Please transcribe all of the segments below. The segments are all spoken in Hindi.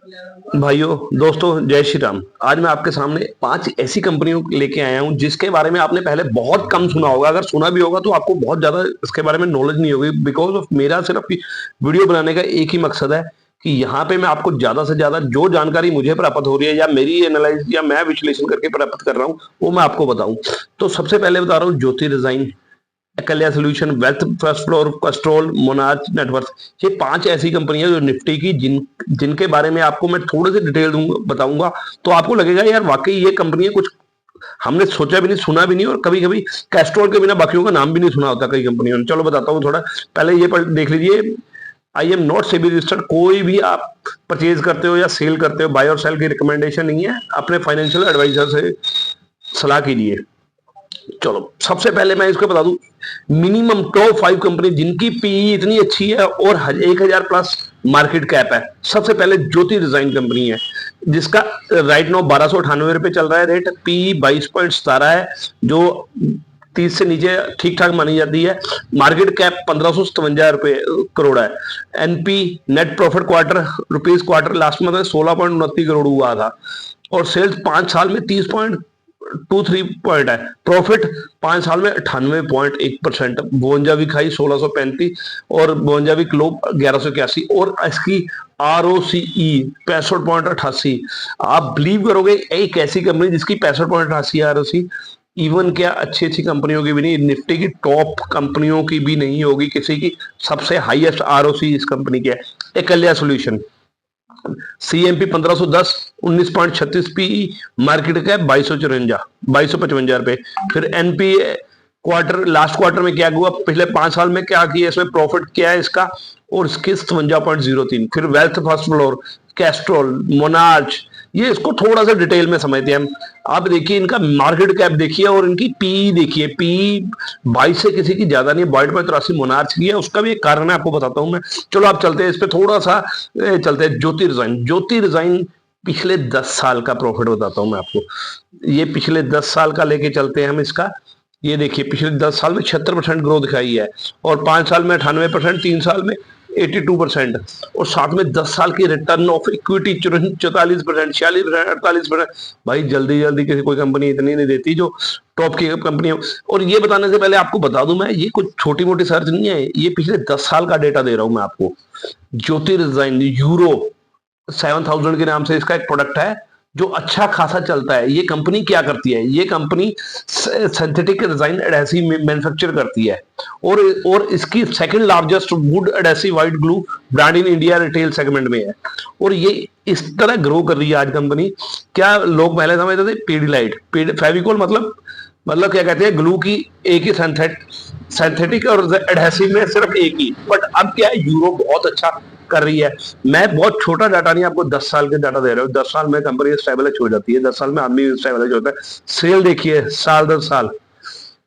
भाइयों दोस्तों, जय श्री राम। आज मैं आपके सामने 5 ऐसी कंपनियों लेके आया हूं जिसके बारे में आपने पहले बहुत कम सुना होगा। अगर सुना भी होगा तो आपको बहुत ज्यादा इसके बारे में नॉलेज नहीं होगी। बिकॉज ऑफ मेरा सिर्फ वीडियो बनाने का एक ही मकसद है कि यहाँ पे मैं आपको ज्यादा से ज्यादा जो जानकारी मुझे प्राप्त हो रही है या मेरी एनालाइज या मैं विश्लेषण करके प्राप्त कर रहा हूँ वो मैं आपको बताऊं। तो सबसे पहले बता रहा हूँ ज्योति डिजाइन, कल्या solution, wealth first floor, Castrol, monarch network. ये 5 ऐसी कंपनियां जो निफ्टी की जिनके बारे में आपको मैं थोड़े से डिटेल बताऊंगा। तो आपको लगेगा यार वाकई ये कंपनियां कुछ हमने सोचा भी नहीं, सुना भी नहीं, और कभी कभी कैस्ट्रोल के बिना बाकियों का नाम भी नहीं सुना होता कई कंपनियों ने। चलो बताता हूँ थोड़ा। पहले ये देख लीजिए, I am not SEBI registered. कोई भी आप परचेज करते हो या सेल करते हो, बाय और सेल की रिकमेंडेशन नहीं है। अपने फाइनेंशियल एडवाइजर से सलाह कीजिए। चलो सबसे पहले मैं इसको बता दूं, मिनिमम टॉप 5 कंपनी जिनकी पीई इतनी अच्छी है और 1000 प्लस मार्केट कैप है। सबसे पहले ज्योति डिजाइन कंपनी है जिसका राइट नाउ 1298 रुपए चल रहा है रेट। पीई 22.17 है जो 30 से नीचे ठीक ठाक मानी जाती है। मार्केट कैप 1557 रुपए करोड़ है। NP net profit quarter last month में 16.29 करोड़ हुआ था और सेल्स 5 साल में 30.23 पॉइंट है। प्रॉफिट 5 साल में 98.1%। बोनजावी खाई 1635 और बोनजावी क्लोब 1181 और इसकी ROCE 65.88। आप बिलीव करोगे एक ऐसी कंपनी जिसकी 65.88 ROCE, इवन क्या अच्छी अच्छी कंपनियों की भी नहीं, निफ्टी की टॉप कंपनियों की भी नहीं होगी किसी की। सबसे हाईएस्ट ROCE इस कंपनी की है। एकल्या solution, CMP 1510, 19.36 PE, market cap 2254 रुपए। फिर एनपी लास्ट क्वार्टर में क्या हुआ, पिछले 5 साल में क्या किया, इसमें प्रॉफिट क्या है इसका, और इसके 57.03। फिर Wealth first floor, Castrol, Monarch, ये इसको थोड़ा सा डिटेल में समझते हैं हम। आप देखिए इनका मार्केट कैप देखिए और इनकी पीई देखिए। पीई 22 से किसी की ज्यादा नहीं है, 22.83 मोनार्च की है। उसका भी एक कारण है, आपको बताता हूं मैं। चलो आप चलते हैं इस पे थोड़ा सा, चलते हैं ज्योति डिजाइन। ज्योति डिजाइन पिछले 10 साल का प्रॉफिट बताता हूं मैं आपको। ये पिछले 10 साल का लेके चलते हैं हम इसका। ये देखिए पिछले 10 साल में 76% ग्रोथ दिखाई है और 5 साल में 98%, 3 साल में 82% और साथ में 10 साल की रिटर्न ऑफ इक्विटी 44%, 46%, 48%। भाई जल्दी जल्दी किसी कोई कंपनी इतनी नहीं देती जो टॉप की कंपनी हो। और ये बताने से पहले आपको बता दूं मैं, ये कुछ छोटी मोटी सर्च नहीं है, ये पिछले 10 साल का डेटा दे रहा हूं मैं आपको। ज्योति डिजाइन यूरो 7000 के नाम से इसका एक प्रोडक्ट है जो अच्छा खासा चलता है। ये कंपनी क्या करती है, ये company synthetic design adhesive manufacture करती है और इसकी second largest would adhesive white glue brand in India retail segment में है। और ये इस तरह ग्रो कर रही है आज कंपनी। क्या लोग पहले समझते थे पीडीलाइट, फेविकोल मतलब क्या कहते हैं, ग्लू की एक ही सिंथेटिक और एडहेसिव में सिर्फ एक ही। बट अब क्या है, यूरो बहुत अच्छा कर रही है। मैं बहुत छोटा डाटा नहीं, आपको 10 साल के डाटा दे रहा हूँ। 10 साल में कंपनी स्टेबलाइज हो जाती है, 10 साल में आदमी स्टेबलाइज होता है। सेल देखिए साल दर साल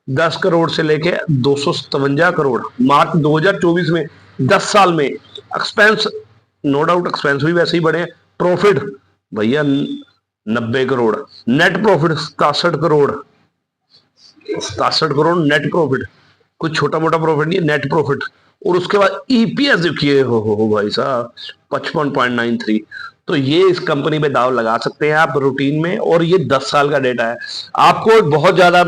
10 करोड़ से लेके 257 करोड़ मार्च 2024 में, 10 साल में। एक्सपेंस नो डाउट एक्सपेंस भी वैसे ही बढ़े। प्रॉफिट भैया 90 crore, net profit 67 crore net profit. कुछ छोटा मोटा प्रॉफिट नहीं है, नेट प्रॉफिट। और उसके बाद ईपीएस देखिए, हो भाई साहब 55.93। तो ये इस कंपनी पे दाव लगा सकते हैं आप रूटीन में। और ये 10 साल का डेटा है। आपको बहुत ज्यादा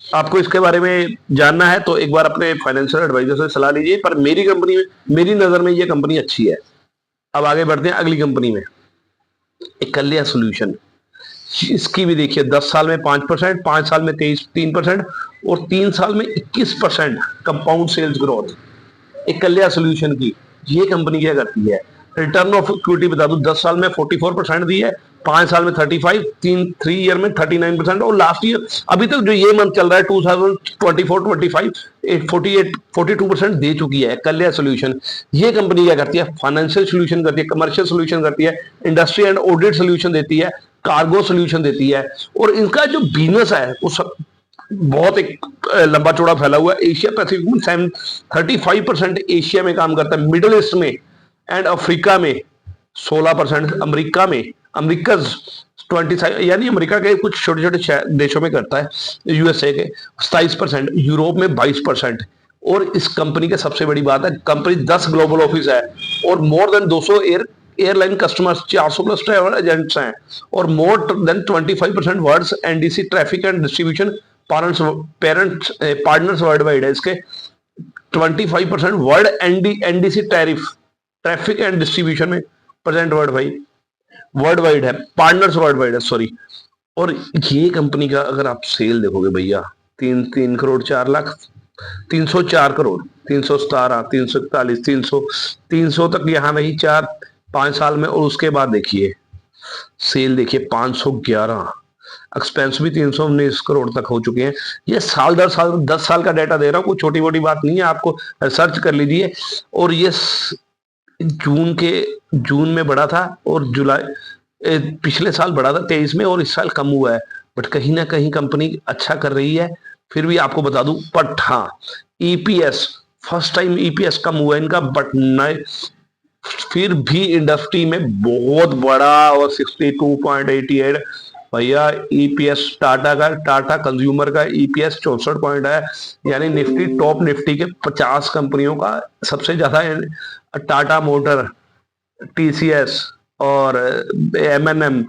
आपको इसके बारे में जानना है तो एक बार अपने फाइनेंशियल एडवाइजर से सलाह लीजिए। पर मेरी कंपनी में, मेरी नजर में ये कंपनी अच्छी है। अब आगे बढ़ते हैं अगली कंपनी में, एकल्या सोल्यूशन। इसकी भी देखिए 10 साल में 5%, 5 साल में 3% और 3 साल में 21% कंपाउंड सेल्स ग्रोथ। एकल्या सोल्यूशन की ये कंपनी क्या करती है, रिटर्न ऑफ इक्विटी बता दूं, 10 साल में 44% दी है, 5 साल में 35, 3 ईयर में 39% और लास्ट ईयर अभी तक जो ये मंथ चल रहा है 2024-25 42% दे चुकी है एकल्या सोल्यूशन। ये कंपनी क्या करती है, फाइनेंशियल सोल्यूशन करती है, कमर्शियल सोल्यूशन करती है, इंडस्ट्री एंड ऑडिट सोल्यूशन देती है, कार्गो सोल्यूशन देती है। और इनका जो बिजनेस है वो सब बहुत एक लंबा चौड़ा फैला हुआ है। एशिया पैसिफिक में 35% एशिया में काम करता है, मिडिल ईस्ट में एंड अफ्रीका में 16%, अमेरिका में, अमेरिका 20, यानी अमेरिका के कुछ छोटे छोटे देशों में करता है, यूएसए के 27%, यूरोप में 22%। और इस कंपनी की सबसे बड़ी बात है, कंपनी 10 ग्लोबल ऑफिस है और more than 200 air airline customers, 400 plus travel agents हैं, और more than 25% words NDC traffic and distribution parents partners world wide है इसके। 25% world NDC tariff traffic and distribution में प्रेजेंट वर्ल्ड वाइड है, पार्टनर्स वर्ल्ड वाइड है, सॉरी। और ये कंपनी का अगर आप सेल देखोगे भैया, 3 करोड़ 4 लाख, 304 करोड़, 317, 341, 300 तक यहाँ नहीं 4-5 साल में। और उसके बाद देखिए सेल, देखिए 511, एक्सपेंस भी 319 करोड़ तक हो चुके हैं। ये साल दर साल 10 साल का डाटा दे रहा हूँ, कोई छोटी मोटी बात नहीं है, आपको सर्च कर लीजिए। और ये जून में बढ़ा था, और पिछले साल बढ़ा था 23 में, और इस साल कम हुआ है। बट कहीं ना कहीं कंपनी अच्छा कर रही है। फिर भी आपको बता दूं, बट हाँ, ईपीएस फर्स्ट टाइम ईपीएस कम हुआ है इनका, बट नए फिर भी इंडस्ट्री में बहुत बड़ा, और 62.88 भैया ईपीएस टाटा कंज्यूमर का ईपीएस 64 पॉइंट है। यानी निफ्टी टॉप निफ्टी के 50 कंपनियों का सबसे ज्यादा टाटा मोटर, टीसीएस और MNM,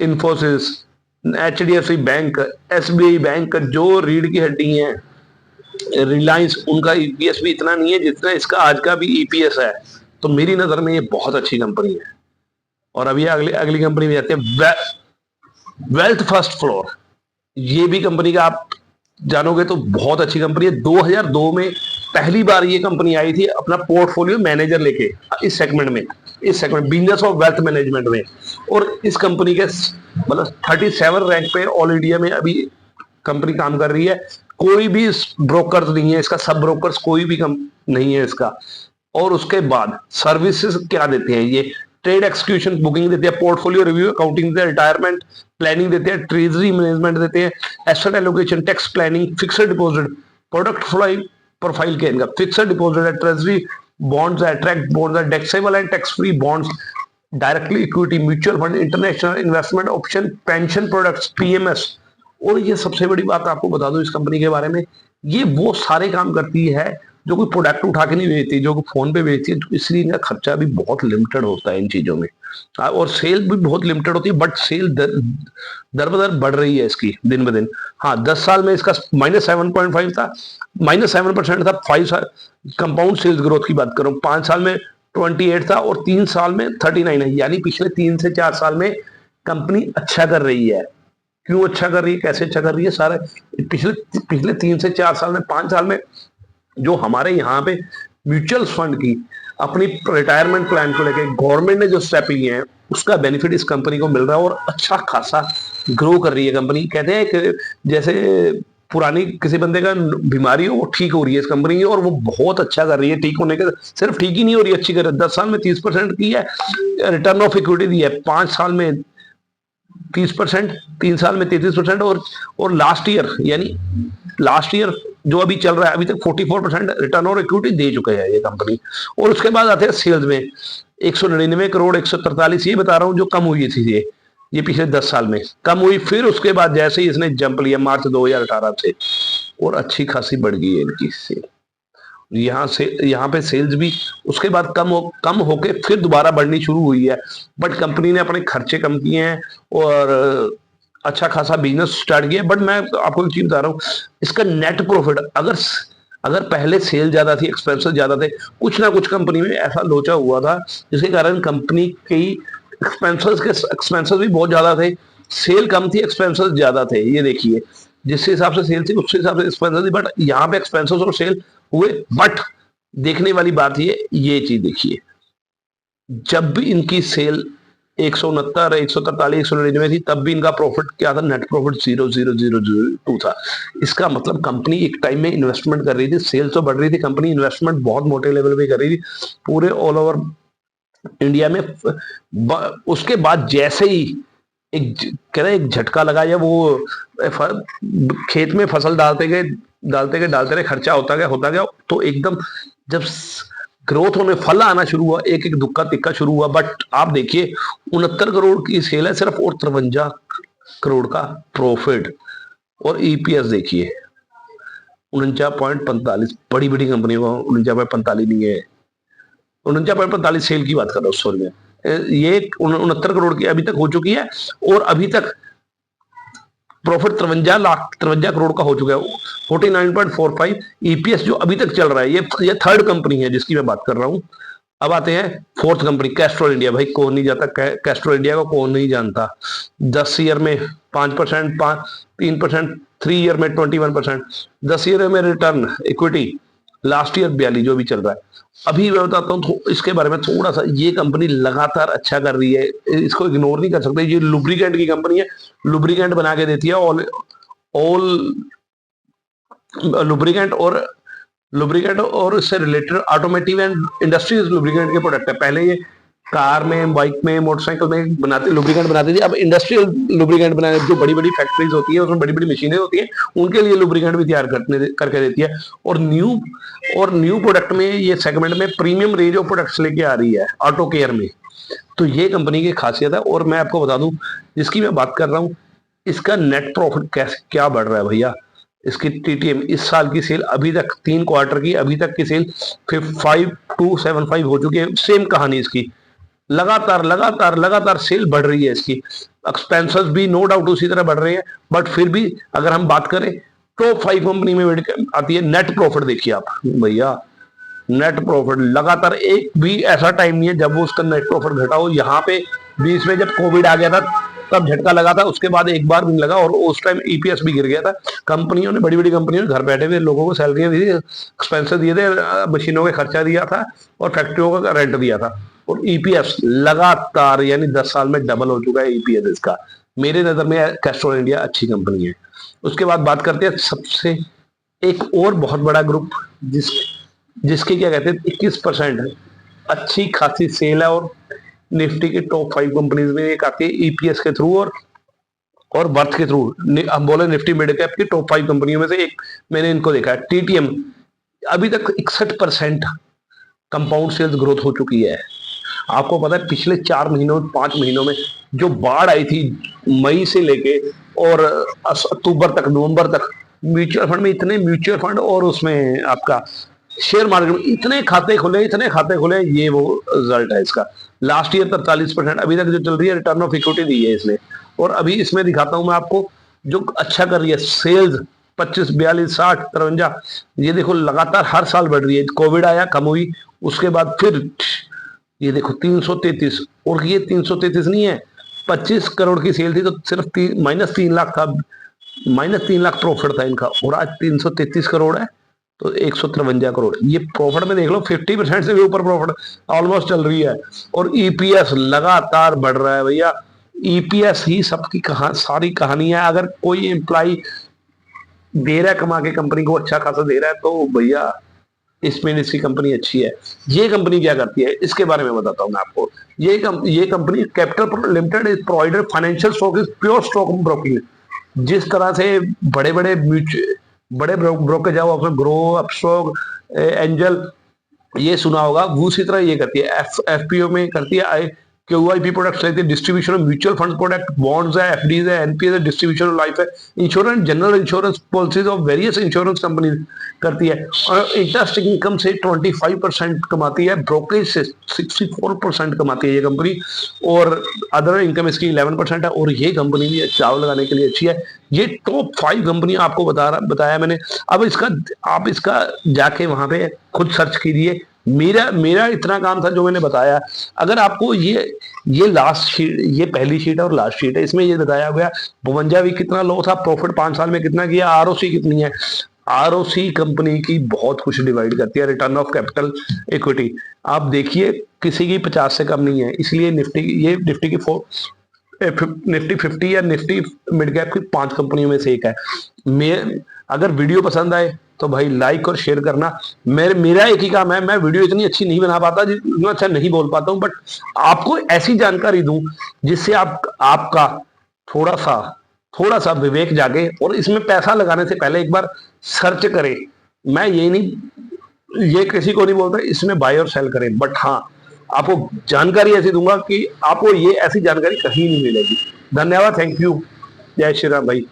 Infosys, HDFC bank, SBI bank, जो रीढ़ की हड्डी है, रिलायंस, उनका ईपीएस भी इतना नहीं है जितना इसका आज का भी ईपीएस है। तो मेरी नजर में ये बहुत अच्छी कंपनी है। और अभी अगली अगली कंपनी में जाते हैं, वेल्थ फर्स्ट फ्लोर। ये भी कंपनी का आप जानोगे तो बहुत अच्छी कंपनी है। 2002 में पहली बार ये कंपनी आई थी अपना पोर्टफोलियो मैनेजर लेके इस segment business of wealth management में। और इस कंपनी के मतलब 37 रैंक पे ऑल इंडिया में अभी कंपनी काम कर रही है। कोई भी ब्रोकर नहीं है इसका, सब ब्रोकर्स कोई भी नहीं है इसका। और उसके बाद सर्विसेज क्या देते हैं ये, ट्रेड एक्सक्यूशन बुकिंग देते हैं, पोर्टफोलियो रिव्यू अकाउंटिंग देते हैं, रिटायरमेंट प्लानिंग देते हैं, ट्रेजरी मैनेजमेंट देते हैं, asset allocation, tax planning, fixed deposit, product profile के इनका फिक्स्ड डिपॉजिट है, ट्रेजरी बॉन्ड्स है, ट्रैक्ट बॉन्ड्स है, taxable and tax free bonds, directly equity, mutual fund, international investment option, pension products, PMS. और ये सबसे बड़ी बात आपको बता दूं इस कंपनी के बारे में, ये वो सारे काम करती है जो कोई प्रोडक्ट उठा के नहीं बेचती, जो फोन पे बेचती है। तो इसलिए इनका खर्चा भी बहुत लिमिटेड होता है इन चीजों में, और सेल भी बहुत लिमिटेड होती है। बट सेल दर बदर बढ़ रही है इसकी दिन ब दिन। हाँ, 10 साल में इसका -7.5 था, -7% था। 5 साल कंपाउंड सेल्स ग्रोथ की बात करूं, 5 साल में 28 था, और 3 साल में 39 है। यानी पिछले 3 से 4 साल में कंपनी अच्छा कर रही है। क्यों अच्छा कर रही है, कैसे अच्छा कर रही है, सारे पिछले 3 से 4 साल में, 5 साल में जो हमारे यहाँ पे म्यूचुअल फंड की अपनी रिटायरमेंट प्लान को लेके गवर्नमेंट ने जो स्टेप लिए हैं, उसका बेनिफिट इस कंपनी को मिल रहा है। और अच्छा खासा ग्रो कर रही है कंपनी। कहते हैं कि जैसे पुरानी किसी बंदे का बीमारी हो, वो ठीक हो रही है इस कंपनी की, और वो बहुत अच्छा कर रही है। ठीक होने के सिर्फ ठीक ही नहीं हो रही, अच्छी कर रही है। 10 साल में 30% की है रिटर्न ऑफ इक्विटी दी है, 5 साल में 30%, 3 साल में 33%, और लास्ट ईयर जो अभी चल रहा है, अभी तक 44% रिटर्न और इक्विटी दे चुके हैं ये कंपनी। और उसके बाद आते हैं सेल्स में, 199 करोड़ 143, ये बता रहा हूँ जो कम हुई थी ये पिछले 10 साल में कम हुई। फिर उसके बाद जैसे ही इसने जंप लिया मार्च 2018 से, और अच्छी खासी बढ़ गई है इनकी सेल। यहाँ पे सेल्स भी उसके बाद कम होके फिर दोबारा बढ़नी शुरू हुई है। बट कंपनी ने अपने खर्चे कम किए हैं, और अच्छा खासा बिजनेस स्टार्ट किया। बट मैं आपको एक चीज बता रहा हूँ, इसका नेट प्रॉफिट अगर पहले सेल ज्यादा थी, एक्सपेंसेस ज्यादा थे, कुछ ना कुछ कंपनी में ऐसा लोचा हुआ था जिसके कारण कंपनी की एक्सपेंसेस भी बहुत ज्यादा थे। सेल कम थी, एक्सपेंसेस ज्यादा थे। ये देखिए, जिस हिसाब से सेल थी उस हिसाब से एक्सपेंसेस थी। बट यहाँ पे एक्सपेंसेस और सेल हुए। बट देखने वाली बात ये चीज देखिए, जब भी इनकी सेल 169, 143, 199 थी, तब भी इनका प्रॉफिट क्या था, नेट प्रॉफिट 0.0002 था। इसका मतलब कंपनी एक टाइम में इन्वेस्टमेंट कर रही थी, सेल तो बढ़ रही थी, कंपनी इन्वेस्टमेंट बहुत मोटे लेवल पे कर रही थी पूरे ऑल ओवर इंडिया में। उसके बाद जैसे ही एक झटका लगा, या वो खेत में फसल डालते गए, खर्चा होता गया, तो एकदम जब ग्रोथ होने, फल आना शुरू हुआ, एक एक दुक्का तिक्का शुरू हुआ। बट आप देखिए 69 करोड़ की सेल है सिर्फ, और 53 करोड़ का प्रॉफिट। और ईपीएस देखिए 49.45, बड़ी कंपनी को 49.45 नहीं है, 49.45 सेल की बात कर रहा हूँ, सॉरी मैं ये 69 करोड़ की अभी तक हो चुकी है और अभी तक प्रॉफिट 53 करोड़ का हो चुका है, 49.45 ईपीएस जो अभी तक चल रहा है। ये थर्ड कंपनी है जिसकी मैं बात कर रहा हूँ। अब आते हैं फोर्थ कंपनी कैस्ट्रॉल इंडिया। भाई कौन नहीं जाता कैस्ट्रॉल इंडिया को, कौन नहीं जानता। 10 ईयर में 5%, 3%, 3 ईयर में 21%, 10 ईयर में रिटर्न इक्विटी लास्ट ईयर 42 जो भी चल रहा है। अभी मैं बताता हूँ तो इसके बारे में थोड़ा सा। ये कंपनी लगातार अच्छा कर रही है, इसको इग्नोर नहीं कर सकते। ये लुब्रिकेंट की कंपनी है, लुब्रिकेंट बना के देती है ऑल लुब्रिकेंट और उससे related automotive and industries lubricant के प्रोडक्ट है। पहले ये कार में, बाइक में, मोटरसाइकिल में बनाते लुब्रिकेंट बनाती थी। अब इंडस्ट्रियल लुब्रिकेंट बनाने, जो बड़ी बड़ी फैक्ट्रीज होती है उसमें बड़ी बड़ी मशीनें होती है, उनके लिए लुब्रिकेंट भी तैयार करके देती है। और न्यू प्रोडक्ट में, ये सेगमेंट में प्रीमियम रेंज ऑफ प्रोडक्ट्स लेके आ रही है ऑटो केयर में। तो ये कंपनी की खासियत है। और मैं आपको बता दूं, जिसकी मैं बात कर रहा हूँ, इसका नेट प्रॉफिट कैसे क्या बढ़ रहा है भैया। इसकी टीटीएम इस साल की सेल अभी तक 3 क्वार्टर की अभी तक की सेल 5275 हो चुकी है। सेम कहानी इसकी, लगातार सेल बढ़ रही है इसकी। एक्सपेंसेस भी नो डाउट उसी तरह बढ़ रहे हैं, बट फिर भी अगर हम बात करें टॉप 5 कंपनी में आती है। नेट प्रॉफिट देखिए आप भैया, नेट प्रॉफिट लगातार, एक भी ऐसा टाइम नहीं है जब वो उसका नेट प्रॉफिट घटा हो। यहाँ पे बीच में जब कोविड आ गया था तब झटका लगा था, उसके बाद एक बार भी नहीं लगा, और उस टाइम ईपीएस भी गिर गया था। कंपनियों ने, बड़ी बड़ी कंपनियों ने घर बैठे हुए लोगों को सैलरियां दी, एक्सपेंसेस दिए थे, मशीनों का खर्चा दिया था और फैक्ट्रियों का रेंट दिया था। और ईपीएस लगातार, यानी 10 साल में डबल हो चुका है ईपीएस इसका। मेरे नजर में कैस्ट्रॉल इंडिया अच्छी कंपनी है। उसके बाद बात करते हैं सबसे एक और बहुत बड़ा ग्रुप जिसके क्या कहते हैं 21% अच्छी खासी सेल है, और निफ्टी के टॉप 5 कंपनीज में एक आती है ईपीएस के थ्रू और वर्थ के थ्रू। हम बोले निफ्टी मिड कैप की टॉप 5 कंपनियों में से एक मैंने इनको देखा है। टीटीएम अभी तक 61% कंपाउंड सेल्स ग्रोथ हो चुकी है। आपको पता है पिछले 4 महीनों 5 महीनों में जो बाढ़ आई थी, मई से लेके और अक्टूबर तक, नवंबर तक, म्यूचुअल फंड में इतने म्यूचुअल फंड और उसमें आपका शेयर मार्केट में इतने खाते खुले, ये वो रिजल्ट है इसका। लास्ट ईयर 43% अभी तक जो चल रही है रिटर्न ऑफ इक्विटी दी है इसने। और अभी इसमें दिखाता हूं मैं आपको जो अच्छा कर रही है सेल्स, 25, 42, 60, 53, ये देखो लगातार हर साल बढ़ रही है। कोविड आया, कम हुई, उसके बाद फिर ये देखो 333। और ये 333 नहीं है, 25 करोड़ की सेल थी तो सिर्फ -3 लाख था, -3 लाख प्रॉफिट था इनका, और आज 333 करोड़ है तो 153 करोड़। ये प्रॉफिट में देख लो 50% से भी ऊपर प्रॉफिट ऑलमोस्ट चल रही है। और ईपीएस लगातार बढ़ रहा है भैया। ईपीएस ही सबकी सारी कहानी है। अगर कोई एम्प्लॉय दे रहा है कमा के कंपनी को, अच्छा खासा दे रहा है, तो भैया इसमें इसकी कंपनी अच्छी है। ये कंपनी क्या करती है इसके बारे में बताता हूं मैं आपको। ये company capital limited is provider financial stock is pure stock broking. जिस तरह से बड़े ब्रोकर जाओ, उसमें ग्रो, अपस्टॉक, एंजल, ये सुना होगा, उसी तरह ये करती है। एफपीओ में करती है क्यूआईपी प्रोडक्ट्स लेती है, distribution of mutual fund product, bonds है, एफडीज है, एनपीएस है, डिस्ट्रीब्यूशन ऑफ लाइफ है, insurance, general insurance policies of various insurance company करती है। और इंटरेस्ट इनकम से 25% कमाती है, ब्रोकरेज से 64% कमाती है ये कंपनी, और अदर इनकम इसकी 11% है। और ये कंपनी भी चाव लगाने के लिए अच्छी है। ये टॉप 5 कंपनियां आपको बताया मैंने। अब आप इसका जाके वहां पे खुद सर्च कीजिए। मेरा इतना काम था जो मैंने बताया। अगर आपको ये लास्ट शीट, ये पहली शीट है और लास्ट शीट है, इसमें ये बताया गया 52 कितना लो था, प्रॉफिट 5 साल में कितना किया, आरओसी कितनी है। आरओसी कंपनी की बहुत कुछ डिवाइड करती है, रिटर्न ऑफ कैपिटल इक्विटी। आप देखिए किसी की 50 से कम नहीं है। इसलिए निफ्टी की निफ्टी 50 या निफ्टी मिड कैप की 5 कंपनियों में से एक है। अगर वीडियो पसंद आए तो भाई लाइक और शेयर करना। मेरा एक ही काम है, मैं वीडियो इतनी अच्छी नहीं बना पाता, जितना अच्छा नहीं बोल पाता हूं, बट आपको ऐसी जानकारी दूं जिससे आपका थोड़ा सा विवेक जागे। और इसमें पैसा लगाने से पहले एक बार सर्च करें। मैं ये किसी को नहीं बोलता इसमें बाय और सेल करें, बट हाँ आपको जानकारी ऐसी दूंगा कि आपको ये ऐसी जानकारी कहीं नहीं मिलेगी। धन्यवाद, थैंक यू, जय श्री राम भाई।